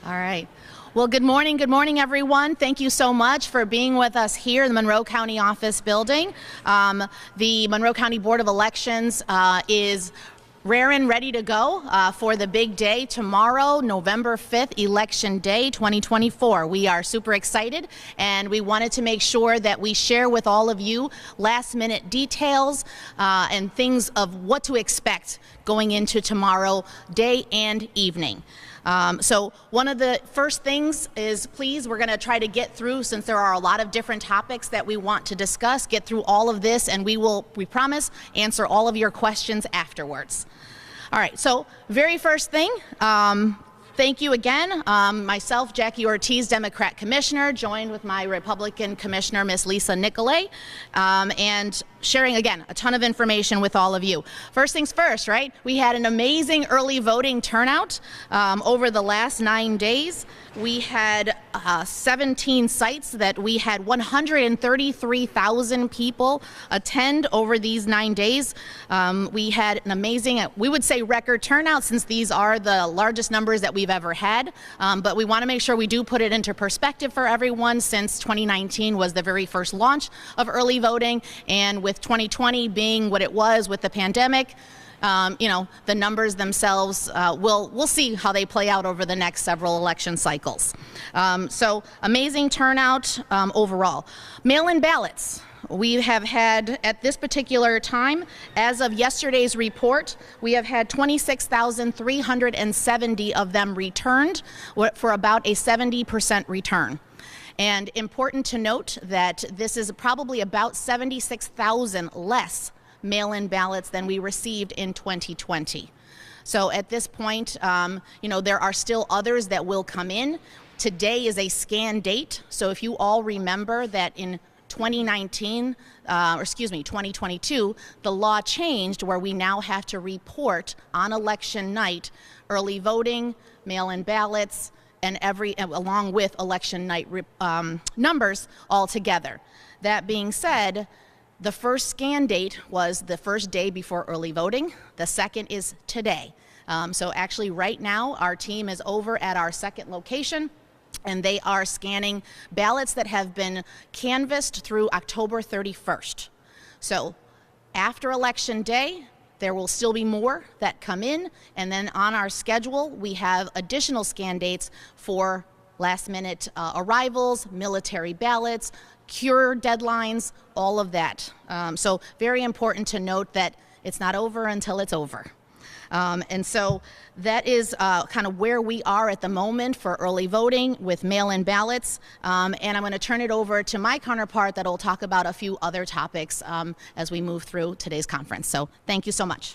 All right. Well, good morning, everyone. Thank you so much for being with us here in the Monroe County office building. The Monroe County Board of Elections is raring, ready to go for the big day tomorrow, November 5th, Election Day 2024. We are super excited, and we wanted to make sure that we share with all of you last-minute details and things of what to expect going into tomorrow, day and evening. So one of the first things is, please, we're going to try to get through, since there are a lot of different topics that we want to discuss, get through all of this, and we promise, answer all of your questions afterwards. All right, so very first thing, thank you again. Myself, Jackie Ortiz, Democrat Commissioner, joined with my Republican Commissioner, Miss Lisa Nicolay, and sharing, again, a ton of information with all of you. First things first, right? We had an amazing early voting turnout over the last 9 days. We had 17 sites that we had 133,000 people attend over these 9 days. We had an amazing, we would say record turnout, since these are the largest numbers that we've ever had. But we want to make sure we do put it into perspective for everyone, since 2019 was the very first launch of early voting, and with 2020 being what it was with the pandemic, the numbers themselves, we'll see how they play out over the next several election cycles. So amazing turnout overall. Mail-in ballots. We have had, at this particular time, as of yesterday's report, we have had 26,370 of them returned, for about a 70% return. And important to note that this is probably about 76,000 less mail-in ballots than we received in 2020. So at this point, there are still others that will come in. Today is a scan date, so if you all remember that in 2022, the law changed where we now have to report on election night early voting, mail-in ballots, and along with election night numbers all together. That being said, the first scan date was the first day before early voting. The second is today. So actually right now our team is over at our second location, and they are scanning ballots that have been canvassed through October 31st. So after Election Day, there will still be more that come in, and then on our schedule we have additional scan dates for last-minute arrivals, military ballots, cure deadlines, all of that. So very important to note that it's not over until it's over. And so that is kind of where we are at the moment for early voting with mail-in ballots. And I'm going to turn it over to my counterpart that will talk about a few other topics as we move through today's conference. So thank you so much.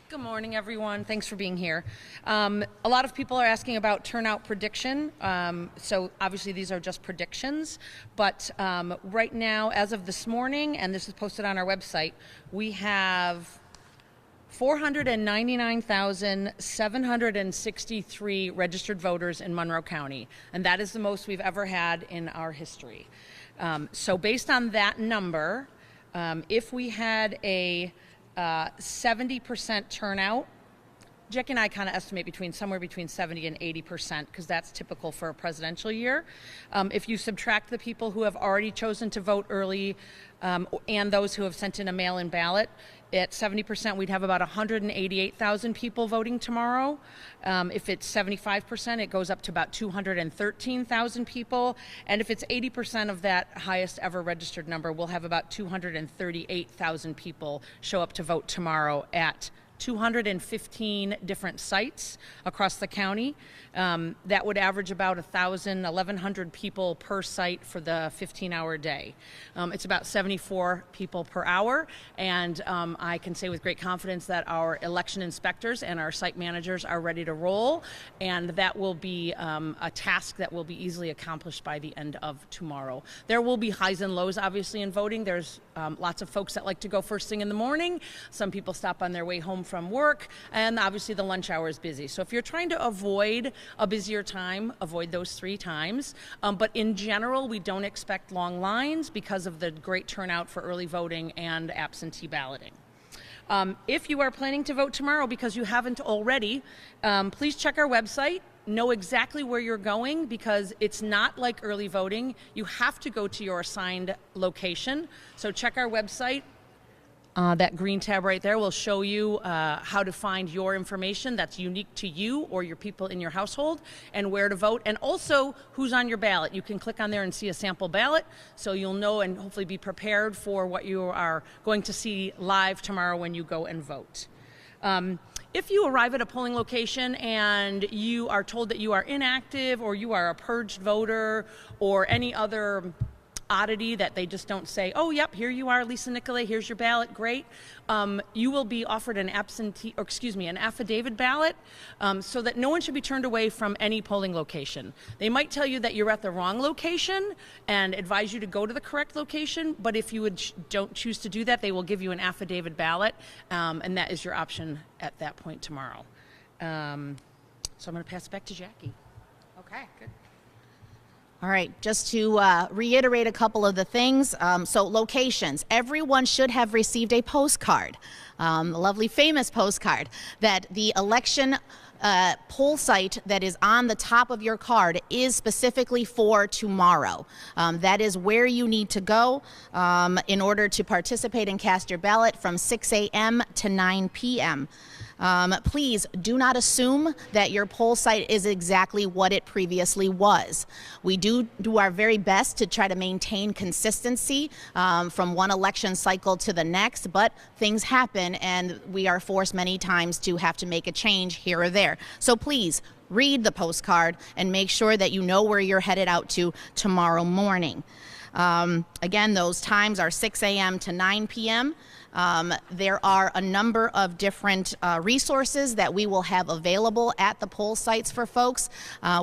Good morning, everyone. Thanks for being here. A lot of people are asking about turnout prediction. So obviously these are just predictions, but right now, as of this morning, and this is posted on our website, we have 499,763 registered voters in Monroe County, and that is the most we've ever had in our history. So based on that number, if we had a 70% turnout, Jackie and I kind of estimate somewhere between 70 and 80%, because that's typical for a presidential year. If you subtract the people who have already chosen to vote early and those who have sent in a mail-in ballot, at 70%, we'd have about 188,000 people voting tomorrow. If it's 75%, it goes up to about 213,000 people. And if it's 80% of that highest ever registered number, we'll have about 238,000 people show up to vote tomorrow at 215 different sites across the county. That would average about 1,100 people per site for the 15-hour day. It's about 74 people per hour, and I can say with great confidence that our election inspectors and our site managers are ready to roll, and that will be a task that will be easily accomplished by the end of tomorrow. There will be highs and lows, obviously, in voting. There's lots of folks that like to go first thing in the morning. Some people stop on their way home from work, and obviously the lunch hour is busy. So if you're trying to avoid a busier time, avoid those 3 times. But in general, we don't expect long lines because of the great turnout for early voting and absentee balloting. If you are planning to vote tomorrow because you haven't already, please check our website. know exactly where you're going, because it's not like early voting. You have to go to your assigned location. So check our website. That green tab right there will show you how to find your information that's unique to you or your people in your household, and where to vote, and also who's on your ballot. You can click on there and see a sample ballot, so you'll know and hopefully be prepared for what you are going to see live tomorrow when you go and vote. If you arrive at a polling location and you are told that you are inactive, or you are a purged voter, or any other oddity that they just don't say, oh, yep, here you are, Lisa Nicolay, here's your ballot, great. You will be offered an affidavit ballot, so that no one should be turned away from any polling location. They might tell you that you're at the wrong location and advise you to go to the correct location, but if you don't choose to do that, they will give you an affidavit ballot, and that is your option at that point tomorrow. So I'm going to pass it back to Jackie. Okay, good. All right, just to reiterate a couple of the things. So locations, everyone should have received a postcard, a lovely famous postcard, that the election poll site that is on the top of your card is specifically for tomorrow. That is where you need to go in order to participate and cast your ballot from 6 a.m. to 9 p.m. Please do not assume that your poll site is exactly what it previously was. We do our very best to try to maintain consistency from one election cycle to the next, but things happen and we are forced many times to have to make a change here or there. So please read the postcard and make sure that you know where you're headed out to tomorrow morning. Again, those times are 6 a.m. to 9 p.m. There are a number of different resources that we will have available at the poll sites for folks.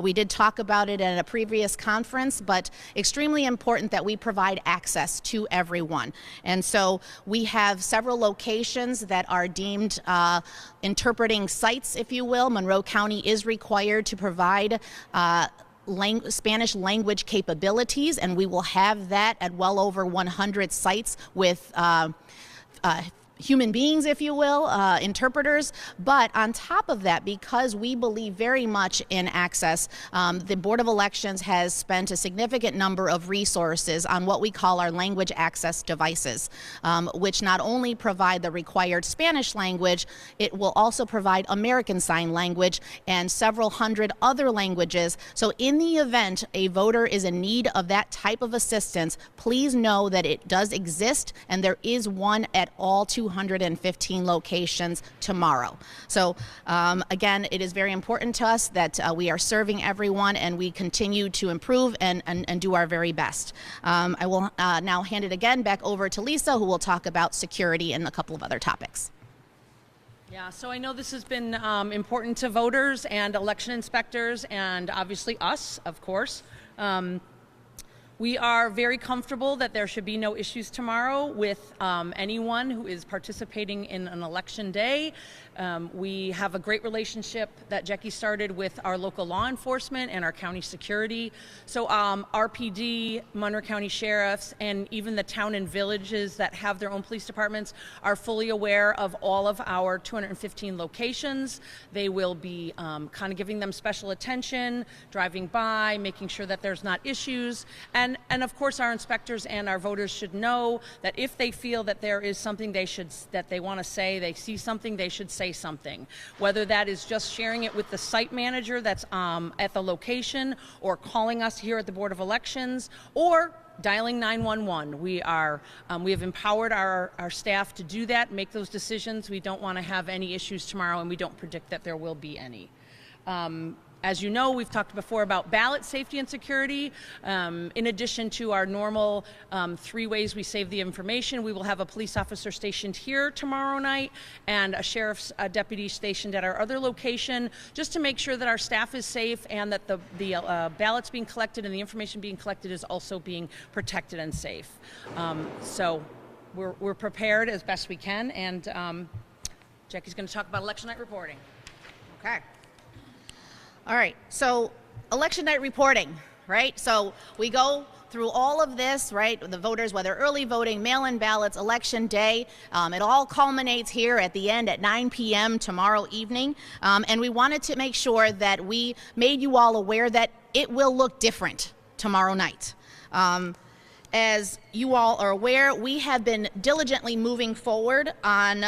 We did talk about it at a previous conference, but extremely important that we provide access to everyone. And so we have several locations that are deemed interpreting sites, if you will. Monroe County is required to provide Spanish language capabilities, and we will have that at well over 100 sites with human beings, if you will, interpreters. But on top of that, because we believe very much in access, the Board of Elections has spent a significant number of resources on what we call our language access devices, which not only provide the required Spanish language, it will also provide American Sign Language and several hundred other languages. So in the event a voter is in need of that type of assistance, please know that it does exist, and there is one at all 215 locations tomorrow. So again, it is very important to us that we are serving everyone, and we continue to improve and do our very best. I will now hand it again back over to Lisa, who will talk about security and a couple of other topics. Yeah, so I know this has been important to voters and election inspectors, and obviously us, of course. We are very comfortable that there should be no issues tomorrow with anyone who is participating in an election day. We have a great relationship that Jackie started with our local law enforcement and our county security. So RPD, Monroe County sheriffs, and even the town and villages that have their own police departments are fully aware of all of our 215 locations. They will be kind of giving them special attention, driving by, making sure that there's not issues. And of course, our inspectors and our voters should know that if they feel that there is something that they want to say, they see something, they should say something. Whether that is just sharing it with the site manager that's at the location, or calling us here at the Board of Elections, or dialing 911. We have empowered our staff to do that, make those decisions. We don't want to have any issues tomorrow, and we don't predict that there will be any. As you know, we've talked before about ballot safety and security. In addition to our normal 3 ways we save the information, we will have a police officer stationed here tomorrow night and a sheriff's deputy stationed at our other location, just to make sure that our staff is safe and that the ballots being collected and the information being collected is also being protected and safe. So we're prepared as best we can, and Jackie's going to talk about election night reporting. Okay. All right, so election night reporting, right? So we go through all of this, right, the voters, whether early voting, mail-in ballots, election day, it all culminates here at the end at 9 p.m. tomorrow evening. And we wanted to make sure that we made you all aware that it will look different tomorrow night. As you all are aware, we have been diligently moving forward on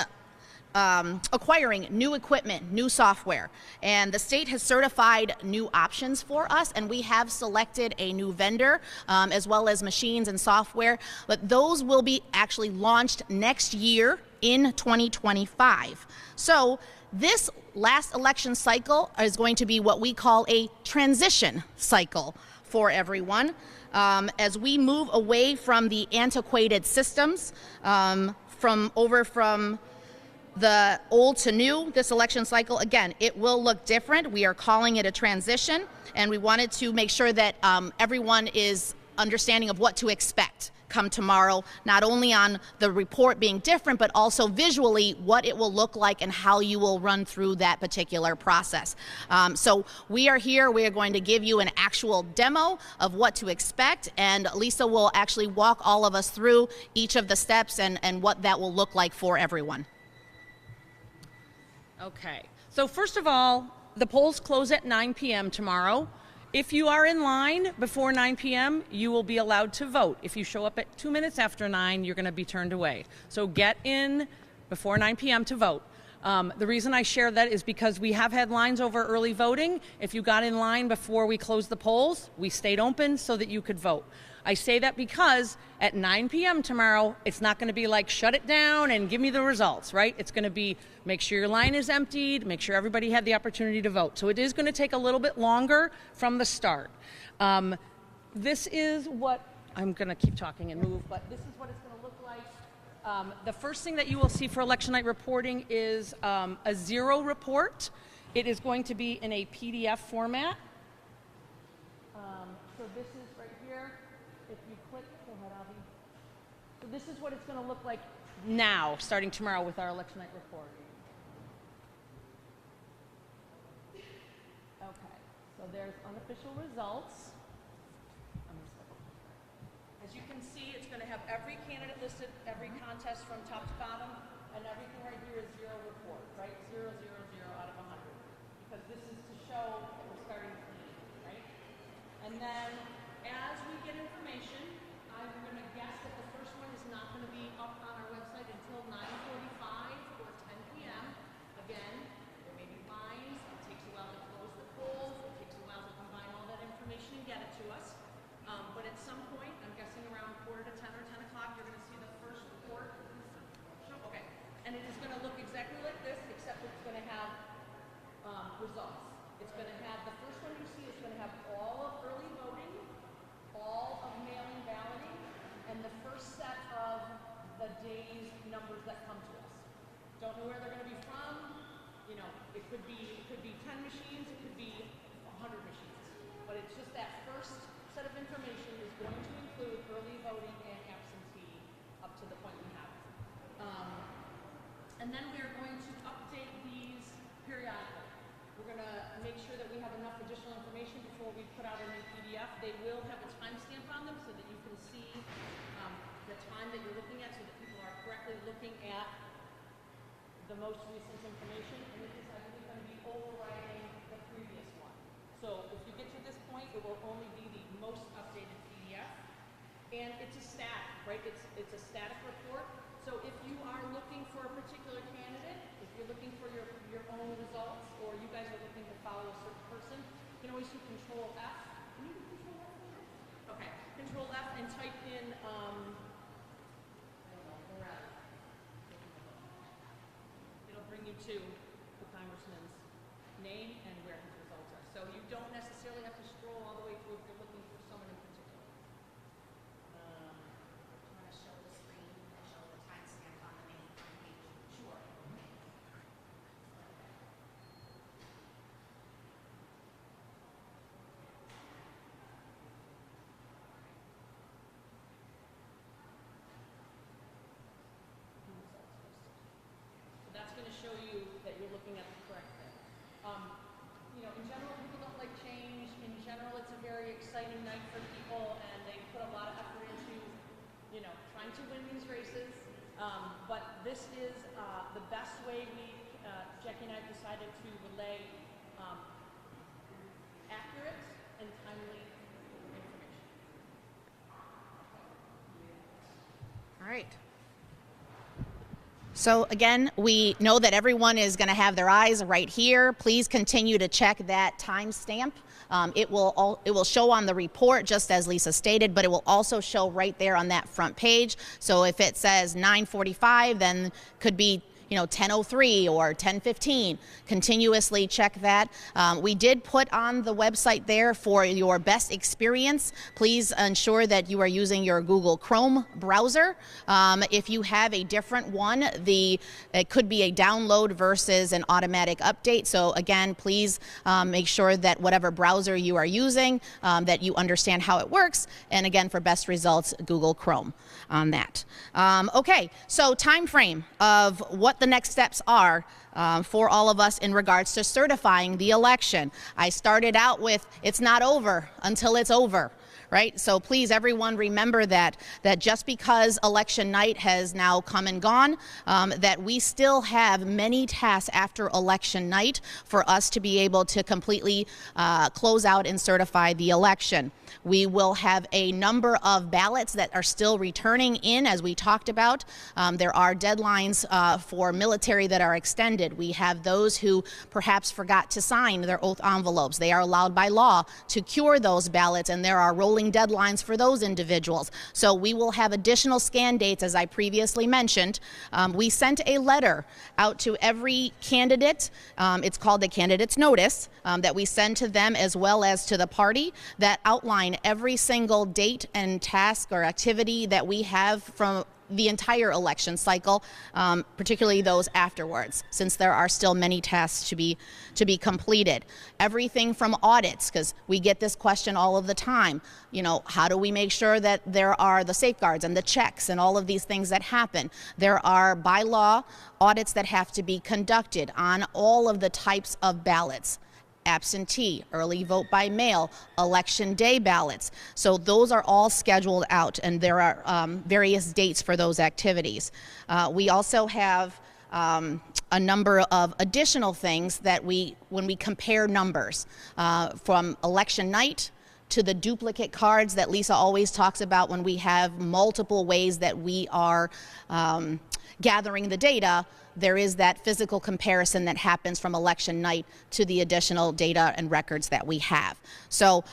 acquiring new equipment, new software, and the state has certified new options for us, and we have selected a new vendor as well as machines and software, but those will be actually launched next year in 2025. So this last election cycle is going to be what we call a transition cycle for everyone. As we move away from the antiquated systems, from the old to new, this election cycle, again, it will look different. We are calling it a transition, and we wanted to make sure that everyone is understanding of what to expect come tomorrow, not only on the report being different, but also visually what it will look like and how you will run through that particular process. So we are here, we are going to give you an actual demo of what to expect, and Lisa will actually walk all of us through each of the steps and what that will look like for everyone. Okay, so first of all, the polls close at 9 p.m. tomorrow. If you are in line before 9 p.m., you will be allowed to vote. If you show up at 2 minutes after 9, you're going to be turned away. So get in before 9 p.m. to vote. The reason I share that is because we have had lines over early voting. If you got in line before we closed the polls, we stayed open so that you could vote. I say that because at 9 p.m. tomorrow, it's not going to be like shut it down and give me the results, right? It's going to be make sure your line is emptied, make sure everybody had the opportunity to vote. So it is going to take a little bit longer from the start. This is what, I'm going to keep talking and move, but this is what it's going to look like. The first thing that you will see for election night reporting is a zero report. It is going to be in a PDF format. So this is right here. If you click, go ahead, Avi. So this is what it's going to look like now, starting tomorrow with our election night report. Okay, so there's unofficial results. As you can see, it's going to have every candidate listed, every contest from top to bottom, and everything right here is zero report, right? 0, 0, 0 out of 100. Because this is to show that we're starting clean, right? And then as we get information, I'm going to guess that the first one is not going to be up on our website until 9:45 or 10 p.m. Again, there may be lines. It takes a while to close the polls. It takes a while to combine all that information and get it to us. But at some point, I'm guessing around 9:45 or 10 o'clock, you're going to see the first report. Okay. And it is going to look exactly like this, except it's going to have results. It's going to have, the first one you see is going to have all of early voting, all of mail-in balloting, and the first set of the day's numbers that come to us. Don't know where they're going to be from. You know, it could be 10 machines, it could be 100 machines. But it's just that first set of information is going to include early voting and absentee up to the point we have. And then we are going to update these periodically. We're going to make sure that we have enough additional information before we put out a new PDF. They will have a timestamp on them so that you can see the time that you're looking at so that people are correctly looking at the most recent information. And this is, I believe, going to be overriding the previous one. So if you get to this point, it will only be the most updated PDF. And it's a static, right? It's a static report. So if you are looking for a particular candidate, if you're looking for your own results, or you guys are looking to follow a certain person, you can always do Control F. Can you do Control F? Okay, Control F and type in, I don't know, Morel. It'll bring you to the congressman's name and where his results are. So you don't necessarily have to scroll all the way through if you're looking for someone in particular. You want to show the screen and show the timestamp on the main front page? Sure. So that's going to show you that you're looking at the correct thing. You know, in general, people don't like change. In general, it's a very exciting night for people, and they put put a lot of effort into, trying to win these races. But this is the best way Jackie and I have decided to relay accurate and timely information. All right. So again, we know that everyone is going to have their eyes right here. Please continue to check that timestamp. It will show on the report, just as Lisa stated, but it will also show right there on that front page. So if it says 9:45, then could be 10:03 or 10:15. Continuously check that. We did put on the website there for your best experience. Please ensure that you are using your Google Chrome browser. If you have a different one, it could be a download versus an automatic update. So again, please make sure that whatever browser you are using, that you understand how it works. And again, for best results, Google Chrome on that. Okay, so time frame of what the next steps are for all of us in regards to certifying the election. I started out with, it's not over until it's over. Right? So please, everyone, remember that just because election night has now come and gone, that we still have many tasks after election night for us to be able to completely close out and certify the election. We will have a number of ballots that are still returning in, as we talked about. There are deadlines for military that are extended. We have those who perhaps forgot to sign their oath envelopes. They are allowed by law to cure those ballots, and there are rolling deadlines for those individuals. So we will have additional scan dates, as I previously mentioned. We sent a letter out to every candidate. It's called the candidate's notice that we send to them as well as to the party that outline every single date and task or activity that we have from the entire election cycle, particularly those afterwards, since there are still many tasks to be completed. Everything from audits, because we get this question all of the time. How do we make sure that there are the safeguards and the checks and all of these things that happen? There are by law audits that have to be conducted on all of the types of ballots. Absentee, early vote by mail, election day ballots. So those are all scheduled out, and there are various dates for those activities. We also have a number of additional things that when we compare numbers from election night to the duplicate cards that Lisa always talks about when we have multiple ways that we are gathering the data. There is that physical comparison that happens from election night to the additional data and records that we have. So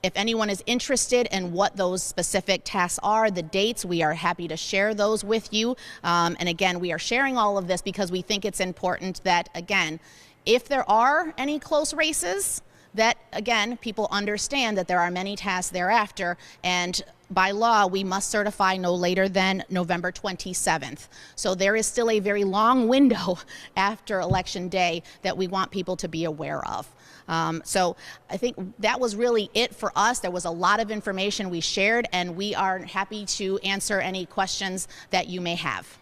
if anyone is interested in what those specific tasks are, the dates, we are happy to share those with you. And again, we are sharing all of this because we think it's important that, again, if there are any close races, that, again, people understand that there are many tasks thereafter, and by law, we must certify no later than November 27th. So there is still a very long window after Election Day that we want people to be aware of. So I think that was really it for us. There was a lot of information we shared, and we are happy to answer any questions that you may have.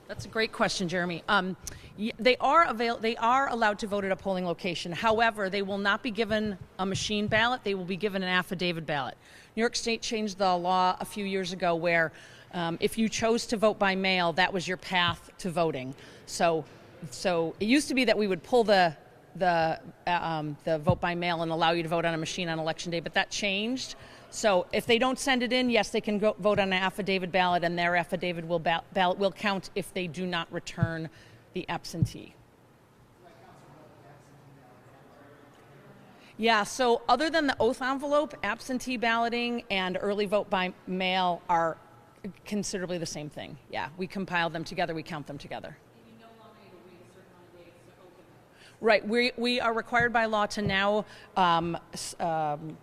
That's a great question, Jeremy. They are allowed to vote at a polling location. However, they will not be given a machine ballot. They will be given an affidavit ballot. New York State changed the law a few years ago where if you chose to vote by mail, that was your path to voting. So it used to be that we would pull the vote by mail and allow you to vote on a machine on Election Day, but that changed. So if they don't send it in, yes, they can go vote on an affidavit ballot, and their affidavit ballot will count if they do not return the absentee. Yeah, so other than the oath envelope, absentee balloting and early vote by mail are considerably the same thing. Yeah, we compile them together, we count them together. Right, we are required by law to now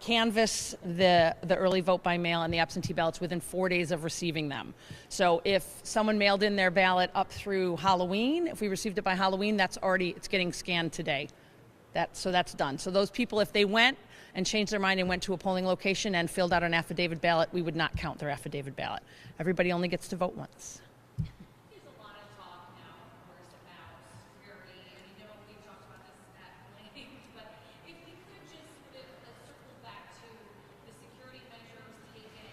canvass the early vote by mail and the absentee ballots within 4 days of receiving them. So if someone mailed in their ballot up through Halloween, if we received it by Halloween, it's getting scanned today. So that's done. So those people, if they went and changed their mind and went to a polling location and filled out an affidavit ballot, we would not count their affidavit ballot. Everybody only gets to vote once. There's a lot of talk now, of course, about security, and I know we've talked about this at length, but if we could just sort of circle back to the security measures taken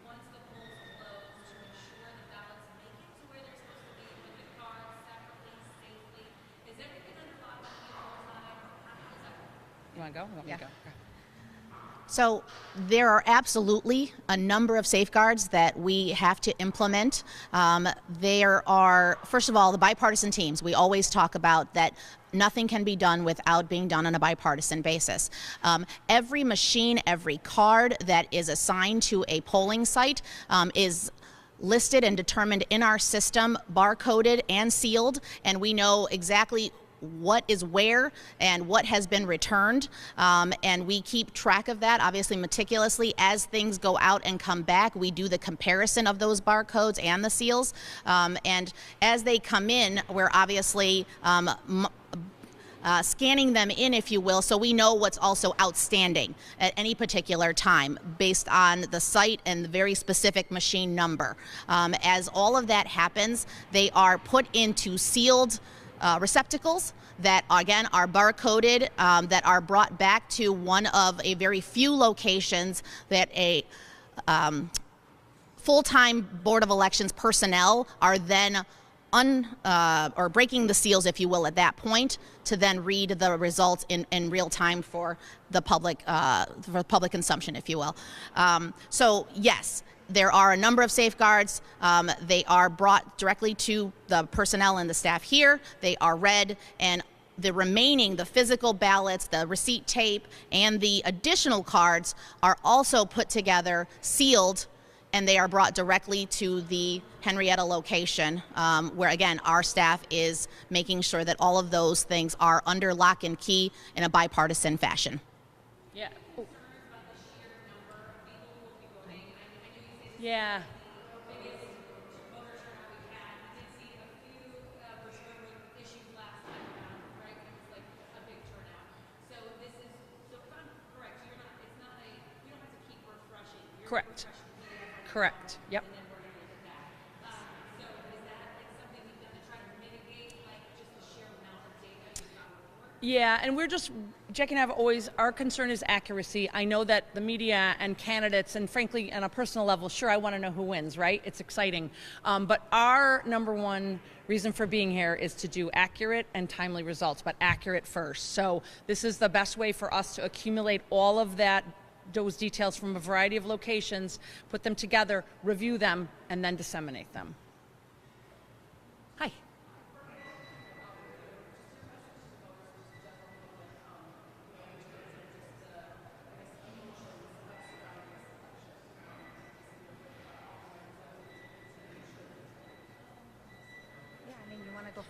once the polls close to ensure the ballots make it to where they're supposed to be with the cards separately, safely. Is everything on the clock the whole time? How does that work? You want to go? You want me to go? Okay. So there are absolutely a number of safeguards that we have to implement. There are, first of all, the bipartisan teams. We always talk about that nothing can be done without being done on a bipartisan basis. Every machine, every card that is assigned to a polling site is listed and determined in our system, barcoded and sealed, and we know exactly what is where and what has been returned, and we keep track of that obviously meticulously. As things go out and come back, we do the comparison of those barcodes and the seals, and as they come in, we're obviously scanning them in, if you will, so we know what's also outstanding at any particular time based on the site and the very specific machine number. As all of that happens, they are put into sealed receptacles that again are barcoded, that are brought back to one of a very few locations that a full-time Board of Elections personnel are then or breaking the seals, if you will, at that point to then read the results in real time for the public, for public consumption, if you will. So yes, there are a number of safeguards. They are brought directly to the personnel and the staff here. They are read, and the remaining, the physical ballots, the receipt tape, and the additional cards are also put together, sealed, and they are brought directly to the Henrietta location, where again, our staff is making sure that all of those things are under lock and key in a bipartisan fashion. Yeah. Yeah. Correct. Correct. Yep. Yeah, and we're just, Jackie and I have always, our concern is accuracy. I know that the media and candidates, and frankly, on a personal level, sure, I want to know who wins, right? It's exciting. But our number one reason for being here is to do accurate and timely results, but accurate first. So this is the best way for us to accumulate all of that, those details from a variety of locations, put them together, review them, and then disseminate them. Hi.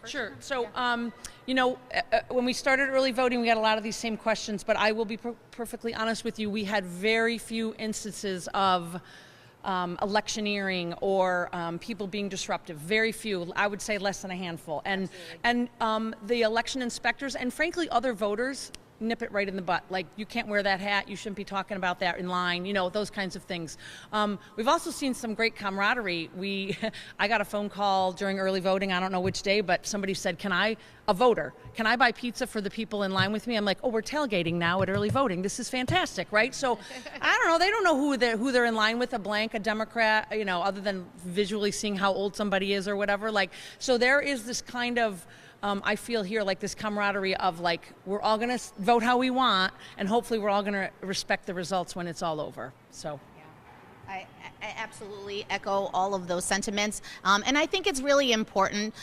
Sure. So, you know, when we started early voting, we got a lot of these same questions, but I will be perfectly honest with you. We had very few instances of electioneering or people being disruptive. Very few. I would say less than a handful. And the election inspectors and frankly other voters nip it right in the butt. Like, you can't wear that hat, you shouldn't be talking about that in line, you know, those kinds of things. We've also seen some great camaraderie. I got a phone call during early voting, I don't know which day, but somebody said, a voter, can I buy pizza for the people in line with me? I'm like, oh, we're tailgating now at early voting. This is fantastic, right? So, I don't know, they don't know who they're in line with, a Democrat, you know, other than visually seeing how old somebody is or whatever. Like, so there is this kind of, I feel here like this camaraderie of like, we're all going to vote how we want, and hopefully we're all going to respect the results when it's all over. So. I absolutely echo all of those sentiments. And I think it's really important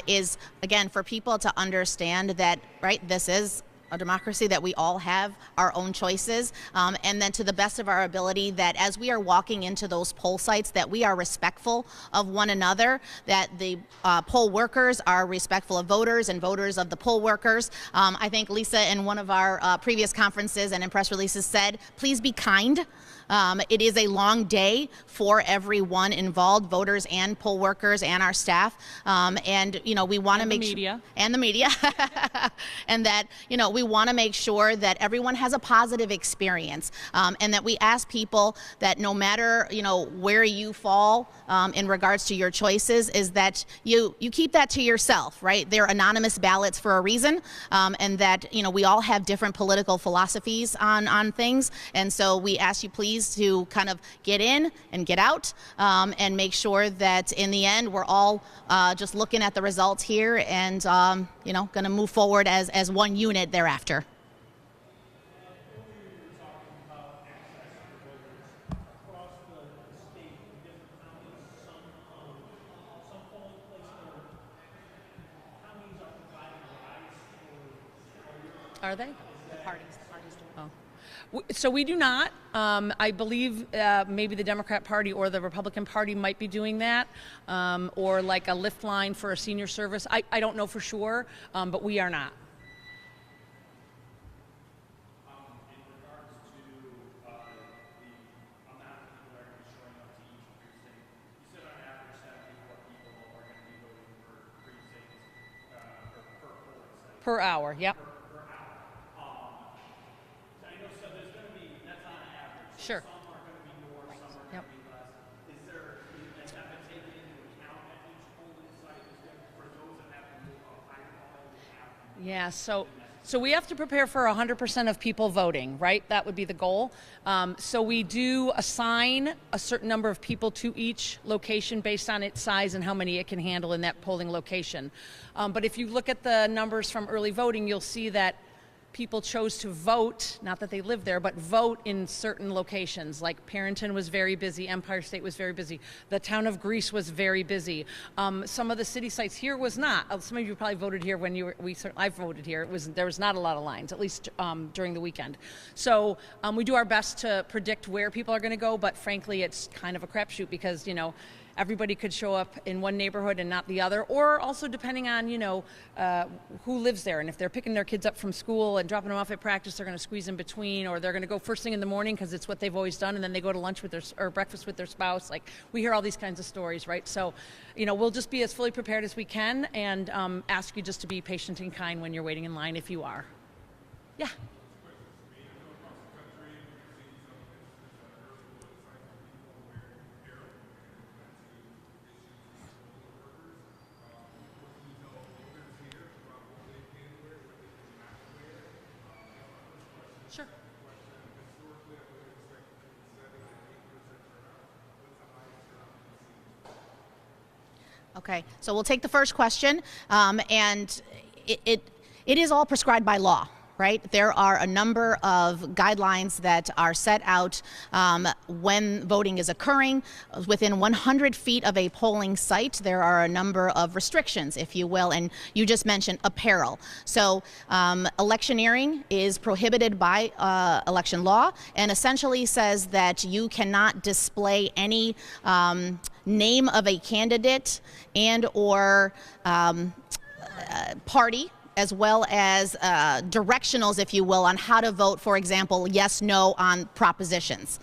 is, again, for people to understand that, right, this is a democracy, that we all have our own choices, and then to the best of our ability that as we are walking into those poll sites that we are respectful of one another, that the poll workers are respectful of voters and voters of the poll workers. I think Lisa in one of our previous conferences and in press releases said, please be kind. It is a long day for everyone involved, voters and poll workers and our staff. And, we want to make media. And the media. And that, we want to make sure that everyone has a positive experience. And that we ask people that no matter, where you fall in regards to your choices, is that you keep that to yourself, right? They're anonymous ballots for a reason. And that, we all have different political philosophies on things. And so we ask you please to kind of get in and get out and make sure that in the end we're all just looking at the results here and, going to move forward as one unit thereafter. Are they? The parties do. Oh. So we do not. I believe maybe the Democrat Party or the Republican Party might be doing that, or like a lift line for a senior service. I don't know for sure, but we are not. In regards to the amount of people that are going to be showing up to each precinct, you said on average 74 people are going to be voting per precinct, or per polling site. Per hour, yep. I know, so there's going to be, that's on average. Sure. Some are going to be more, some are going Yep. to be less. Is that been taken into account at each polling site? For those that have to move up higher quality, Yeah, so we have to prepare for 100% of people voting, right? That would be the goal. So we do assign a certain number of people to each location based on its size and how many it can handle in that polling location. But if you look at the numbers from early voting, you'll see that people chose to vote, not that they live there, but vote in certain locations. Like Parrington was very busy, Empire State was very busy, the town of Greece was very busy. Some of the city sites here was not. Some of you probably voted here when I voted here. There was not a lot of lines, at least during the weekend. So we do our best to predict where people are going to go, but frankly, it's kind of a crapshoot because everybody could show up in one neighborhood and not the other, or also depending on, who lives there. And if they're picking their kids up from school and dropping them off at practice, they're going to squeeze in between, or they're going to go first thing in the morning because it's what they've always done, and then they go to lunch with or breakfast with their spouse. Like, we hear all these kinds of stories, right? So, we'll just be as fully prepared as we can and ask you just to be patient and kind when you're waiting in line if you are. Yeah. Sure. Okay, so we'll take the first question, and it is all prescribed by law, right? There are a number of guidelines that are set out when voting is occurring. Within 100 feet of a polling site, there are a number of restrictions, if you will, and you just mentioned apparel. So electioneering is prohibited by election law and essentially says that you cannot display any name of a candidate and or party, as well as directionals, if you will, on how to vote, for example, yes, no on propositions.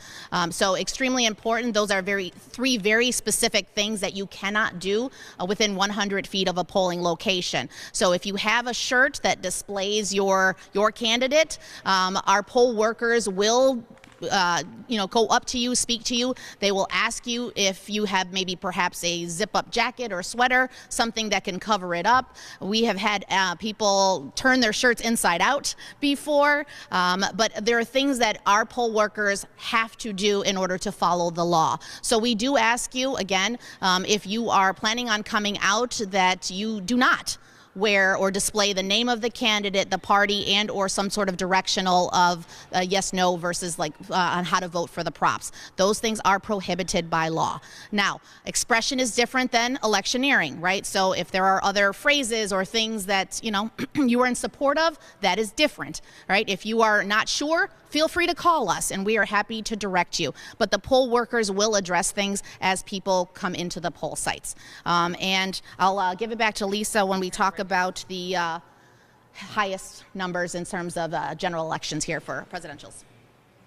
So extremely important. Those are three very specific things that you cannot do within 100 feet of a polling location. So if you have a shirt that displays your candidate, our poll workers will go up to you, speak to you. They will ask you if you have maybe perhaps a zip-up jacket or sweater, something that can cover it up. We have had people turn their shirts inside out before, but there are things that our poll workers have to do in order to follow the law. So we do ask you, again, if you are planning on coming out, that you do not wear or display the name of the candidate, the party, and or some sort of directional of yes, no versus on how to vote for the props. Those things are prohibited by law. Now, expression is different than electioneering, right? So if there are other phrases or things that, you are in support of, that is different, right? If you are not sure, feel free to call us and we are happy to direct you. But the poll workers will address things as people come into the poll sites. And I'll give it back to Lisa when we talk about the highest numbers in terms of general elections here for presidentials.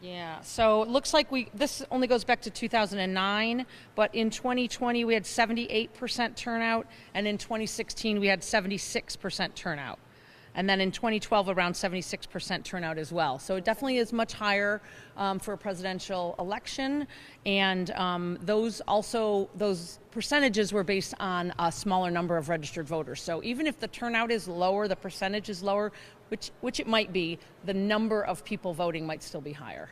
Yeah, so it looks like this only goes back to 2009, but in 2020 we had 78% turnout, and in 2016 we had 76% turnout. And then in 2012, around 76% turnout as well. So it definitely is much higher for a presidential election. And those percentages were based on a smaller number of registered voters. So even if the turnout is lower, the percentage is lower, which it might be, the number of people voting might still be higher.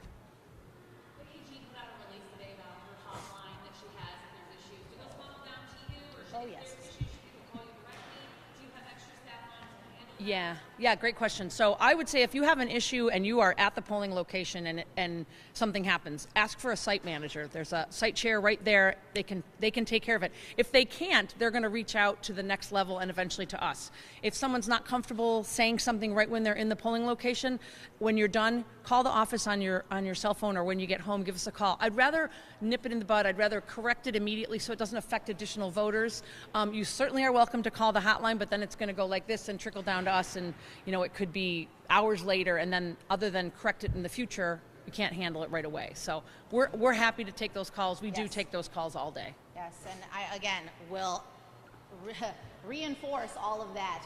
The AG put out a release today about her hotline that she has if there's issues. Do those funnel down to you, or Oh, if yes. there's issues, should people call you directly? Do you have extra staff on to handle that? Yeah, great question. So I would say if you have an issue and you are at the polling location and something happens, ask for a site manager. There's a site chair right there. They can take care of it. If they can't, they're going to reach out to the next level and eventually to us. If someone's not comfortable saying something right when they're in the polling location, when you're done, call the office on your cell phone, or when you get home, give us a call. I'd rather nip it in the bud. I'd rather correct it immediately so it doesn't affect additional voters. You certainly are welcome to call the hotline, but then it's going to go like this and trickle down to us, and it could be hours later, and then other than correct it in the future, we can't handle it right away. So we're happy to take those calls. We do Yes. take those calls all day. Yes, and I, again, will reinforce all of that.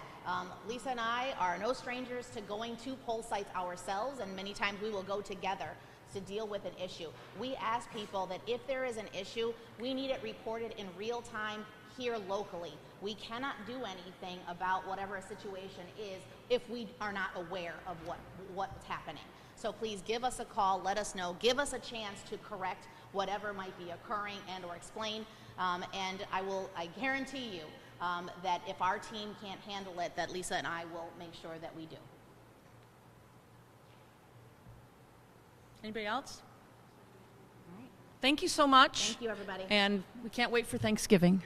Lisa and I are no strangers to going to poll sites ourselves, and many times we will go together to deal with an issue. We ask people that if there is an issue, we need it reported in real time here locally. We cannot do anything about whatever a situation is if we are not aware of what's happening. So please give us a call, let us know, give us a chance to correct whatever might be occurring and or explain, and I guarantee you that if our team can't handle it, that Lisa and I will make sure that we do. Anybody else? All right. Thank you so much. Thank you, everybody. And we can't wait for Thanksgiving.